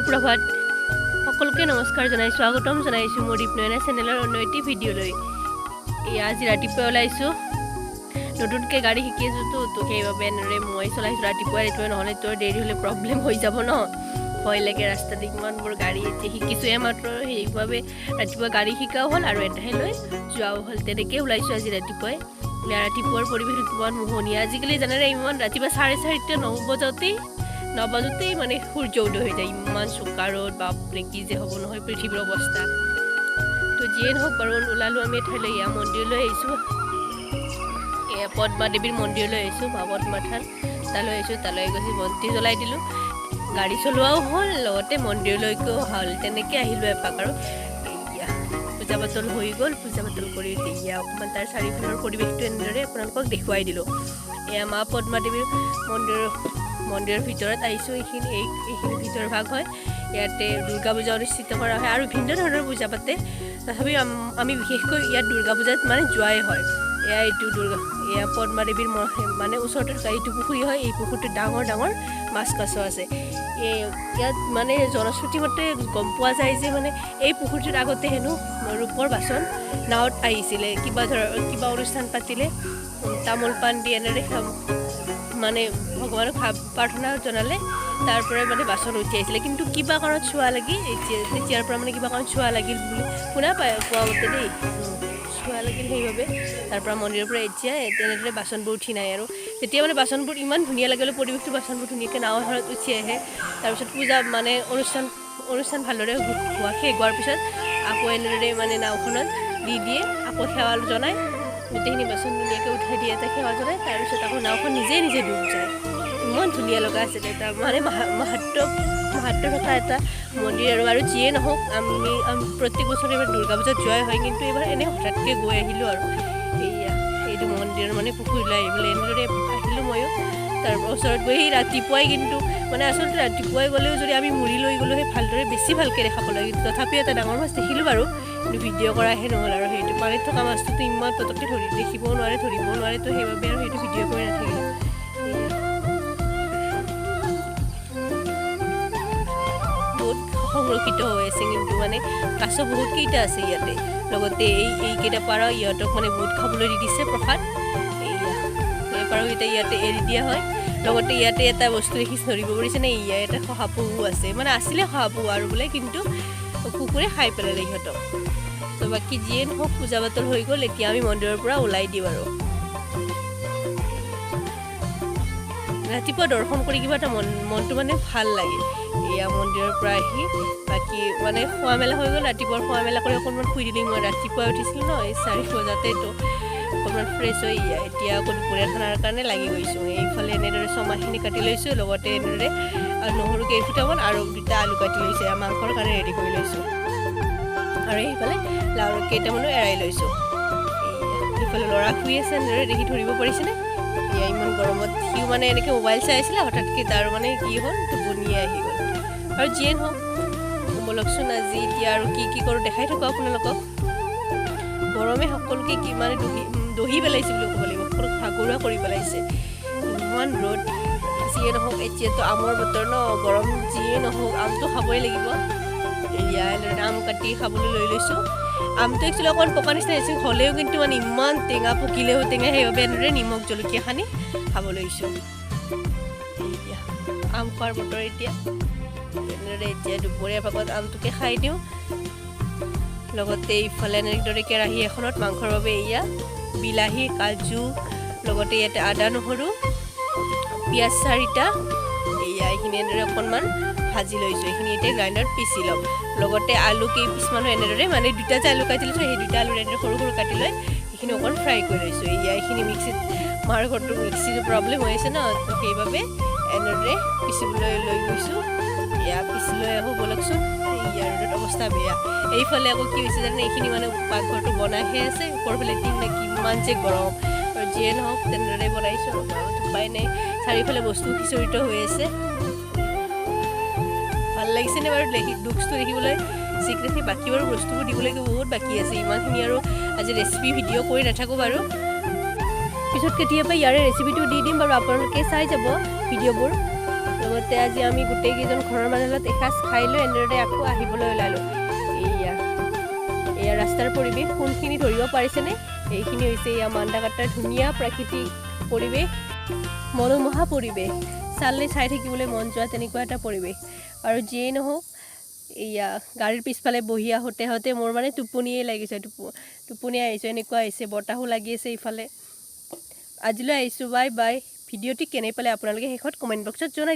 সুপ্ৰভাত সকলোকে নমস্কাৰ জনাইছোঁ স্বাগতম জনাইছোঁ মোৰ দীপনয়না চেনেলৰ অন্য এটি ভিডিঅ'লৈ আজি ৰাতিপুৱা ওলাইছোঁ নতুনকৈ গাড়ী শিকি আছোঁ তো সেইবাবে এনেদৰে মই চলাইছোঁ ৰাতিপুৱাই নহ'লে তোৰ দেৰি হ'লে প্ৰব্লেম হৈ যাব ন ভয় লাগে ৰাস্তাত ইমানবোৰ গাড়ী এতিয়া শিকিছোঁহে মাত্ৰ সেইবাবে ৰাতিপুৱা গাড়ী শিকাও হ'ল আৰু এটাহে লৈ যোৱাও হ'ল তেনেকৈ ওলাইছোঁ আজি ৰাতিপুৱাই ৰাতিপুৱাৰ পৰিৱেশটো কিমান মোহনীয়া আজিকালি জানেনে ইমান ৰাতিপুৱা 4:30 নবজাতেই মানে সূৰ্য উদয় হৈ যায় ইমান চোকা ৰ'দ বাপৰে কি যে হ'ব নহয় পৃথিৱীৰ অৱস্থা তো যিয়ে নহওক বাৰু ওলালোঁ আমি এঠাইলৈ এয়া মন্দিৰলৈ আহিছোঁ এয়া পদ্মা দেৱীৰ মন্দিৰলৈ আহিছোঁ মা পদ্মা থান তালৈ আহিছোঁ তালৈ গৈ বন্তি জ্বলাই দিলোঁ গাড়ী চলোৱাও হ'ল লগতে মন্দিৰলৈকেও হ'ল তেনেকৈ আহিলোঁ এপাক আৰু এয়া পূজা পাতল হৈ গ'ল পূজা পাতল কৰি এয়া অকণমান তাৰ চাৰিওফালৰ পৰিৱেশটো এনেদৰে আপোনালোকক দেখুৱাই দিলোঁ এয়া মা পদ্মা দেৱীৰ মন্দিৰৰ ভিতৰত আহিছোঁ এইখিনি ভিতৰ ভাগ হয় ইয়াতে দুৰ্গা পূজা অনুষ্ঠিত কৰা হয় আৰু ভিন্ন ধৰণৰ পূজা পাতে তথাপিও আমি বিশেষকৈ ইয়াত দুৰ্গা পূজাত মানে যোৱাই হয় এয়া পদ্মা দেৱীৰ মানে ওচৰতে থকা এইটো পুখুৰী হয় এই পুখুৰীটোত ডাঙৰ ডাঙৰ মাছ কাছ আছে ইয়াত মানে জনশ্ৰুতি মতে গম পোৱা যায় যে মানে এই পুখুৰীটোত আগতে হেনো ৰূপৰ বাচন নাৱত আহিছিলে কিবা অনুষ্ঠান পাতিলে তামোল পাণ দি এনেদৰে মানে ভগৱানক প্ৰাৰ্থনা জনালে তাৰ পৰাই মানে বাচন উঠি আহিছিলে কিন্তু কিবা কাৰণত চোৱা লাগি তেতিয়াৰ পৰা মানে কিবা কাৰণত চোৱা লাগিল বুলি শুনা পোৱা মতে দেই চোৱা লাগিল সেইবাবে তাৰ পৰা মন্দিৰৰ পৰা এতিয়া তেনেদৰে বাচনবোৰ উঠি নাই আৰু তেতিয়া মানে বাচনবোৰ ইমান ধুনীয়া লাগিলে পৰিৱেশটো বাচনবোৰ ধুনীয়াকৈ নাৱৰ হাৰত উঠি আহে তাৰপিছত পূজা মানে অনুষ্ঠান ভালদৰে শেষ হোৱাৰ পিছত আকৌ এনেদৰে মানে নাওখনত দি দিয়ে আকৌ সেৱা জনায় গোটেইখিনি বাচন ধুনীয়াকৈ উঠাই দিয়ে এটা সেৱা জনায় তাৰপিছত আকৌ নাওখন নিজে ডুব যায় ইমান ধুনীয়া লগা আছিলে এটা মানে মাহাত্ম্য থকা এটা মন্দিৰ আৰু যিয়ে নহওক আমি প্ৰত্যেক বছৰে এবাৰ দুৰ্গা পূজাত যোৱাই হয় কিন্তু এইবাৰ এনেই হঠাৎকৈ গৈ আহিলোঁ আৰু এইটো মন্দিৰৰ মানে পুখুৰীলৈ আহিবলৈ এনেদৰে আহিলোঁ ময়ো তাৰ ওচৰত গৈ সেই ৰাতিপুৱাই কিন্তু মানে আচলতে ৰাতিপুৱাই গ'লেও যদি আমি মুড়ি লৈ গ'লোঁ সেই ভালদৰে বেছি ভালকৈ দেখাব লাগে কিন্তু তথাপিও এটা ডাঙৰ মাছ দেখিলোঁ বাৰু কিন্তু ভিডিঅ' কৰাহে নহ'ল আৰু সেইটো পানীত থকা মাছটোতো ইমান পটককৈ দেখিবও নোৱাৰে ধৰিবও নোৱাৰে তো সেইবাবে আৰু সেইটো ভিডিঅ' কৰি নাথাকিলোঁ বহুত সংৰক্ষিত হৈ আছে কিন্তু মানে কাছ বহুতকেইটা আছে ইয়াতে লগতে এইকেইটা পাৰ ইহঁতক মানে বহুত খাবলৈ দি দিছে প্ৰসাদ এই পাৰকেইটা ইয়াতে এৰি দিয়া হয় লগতে ইয়াতে এটা বস্তু দেখি ধৰিব পাৰিছেনে এটা শহাপহু আছে মানে আছিলে শহাপহু আৰু বোলে কিন্তু কুকুৰে খাই পেলালে ইহঁতক তো বাকী যিয়ে নহওক পূজা পাতল হৈ গ'ল এতিয়া আমি মন্দিৰৰ পৰা ওলাই দিওঁ আৰু ৰাতিপুৱা দৰ্শন কৰি কিবা এটা মনটো মানে ভাল লাগে এয়া মন্দিৰৰ পৰা আহি বাকী মানে খোৱা মেলা হৈ গ'ল ৰাতিপুৱাৰ খোৱা মেলা কৰি অকণমান শুই দিলোঁ মই ৰাতিপুৱা উঠিছিলোঁ ন এই 4 বজাতেতো অকণমান ফ্ৰেছ হৈ এতিয়া আকৌ দুপৰীয়া খানাৰ কাৰণে লাগি গৈছোঁ এইফালে এনেদৰে চমাহখিনি কাটি লৈছোঁ লগতে এনেদৰে নহৰু কেইফুটামান আৰু 2টা আলু কাটি লৈছোঁ মাংসৰ কাৰণে ৰেডি কৰি লৈছোঁ আৰু সেইফালে লাও কেইটামানো এৰাই লৈছোঁ সেইফালে ল'ৰা শুই আছে এনেদৰে দেখি ধৰিব পাৰিছেনে ইমান গৰমত সিও মানে এনেকৈ মোবাইল চাই আছিলে হঠাৎকৈ তাৰ মানে কি হ'ল টোপনিয়ে আহি গ'ল আৰু যিয়ে নহওক বলকচোন আজি এতিয়া আৰু কি কৰোঁ দেখাই থাকোঁ আপোনালোকক গৰমে সকলোকে কি মানে দহি পেলাইছে বুলি ক'ব লাগিব সকলোক ভাগৰুৱা কৰি পেলাইছে ইমান ৰ'দ যিয়ে নহওক এতিয়াতো আমৰ বতৰ ন গৰম যিয়ে নহওক আমটো খাবই লাগিব আম কাটি খাবলৈ লৈ লৈছোঁ আমটো একচুৱেলি অকণমান পকা নিচিনা হৈছে হ'লেও কিন্তু মানে ইমান টেঙা পকিলেও টেঙা সেইবাবে এনেদৰে নিমখ জলকীয়া সানি খাব লৈছোঁ আম খোৱাৰ বতৰ এতিয়া এনেদৰে এতিয়া দুপৰীয়া ভাগত আমটোকে খাই দিওঁ লগতে ইফালে এনেদৰে কেৰাহী এখনত মাংসৰ বাবে বিলাহী কাজু লগতে ইয়াতে আদা নহৰু পিঁয়াজ 4টা এইখিনি এনেদৰে অকণমান ভাজি লৈছোঁ এইখিনি এতিয়া গ্ৰাইণ্ডাৰত পিচি ল'ম লগতে আলু কেইপিচমানো এনেদৰে মানে 2টা যে আলু কাটি লৈছোঁ সেই 2টা আলু এনেদৰে সৰু কাটি লৈ এইখিনি অকণমান ফ্ৰাই কৰি লৈছোঁ এইখিনি মিক্সিত মাৰ ঘৰটো মিক্সিটো প্ৰব্লেম হৈ আছে ন তো সেইবাবে এনেদৰে পিচিবলৈ লৈ গৈছোঁ পিচি লৈ আহোঁ বলকচোন ৰ'দত অৱস্থা বেয়া এইফালে আকৌ কি হৈছে জানে এইখিনি মানে পাকঘৰটো বনাইহে আছে ওপৰফালে কিমান যে গৰম আৰু যিয়ে নহওক তেনেদৰে বনাইছোঁ উপায় নাই চাৰিওফালে বস্তু খিচৰিত হৈ আছে ভাল লাগিছেনে বাৰু লুকছটো দেখিবলৈ চিক্ৰেটলি বাকী বাৰু বস্তুবোৰ দিবলৈকে বহুত বাকী আছে ইমানখিনি আৰু আজি ৰেচিপি ভিডিঅ' কৰি নাথাকোঁ বাৰু পিছত কেতিয়াবা ইয়াৰে ৰেচিপিটো দি দিম বাৰু আপোনালোকে চাই যাব ভিডিঅ'বোৰ লগতে আজি আমি গোটেইকেইজন ঘৰৰ মানুহৰ লগত এসাঁজ খাই লৈ এনেদৰে আকৌ আহিবলৈ ওলালোঁ। এয়া ৰাস্তাৰ পৰিৱেশ কোনখিনি ধৰিব পাৰিছেনে? এইখিনি হৈছে এয়া মান্দাকাটাৰ ধুনীয়া প্ৰাকৃতিক পৰিৱেশ, মনোমোহা পৰিৱেশ, চালে চাই থাকিবলৈ মন যোৱা তেনেকুৱা এটা পৰিৱেশ। আৰু যিয়েই নহওক এয়া গাড়ীৰ পিছফালে বহি আহোঁতে মোৰ মানে টোপনিয়েই লাগিছে, টোপনি আহিছোঁ, এনেকুৱা আহিছে, বতাহো লাগি আছে ইফালে। আজিলৈ আহিছোঁ, বাই বাই। ভিডিঅ'টি কেনে পালে আপোনালোকে শেষত কমেণ্ট বক্সত জনাই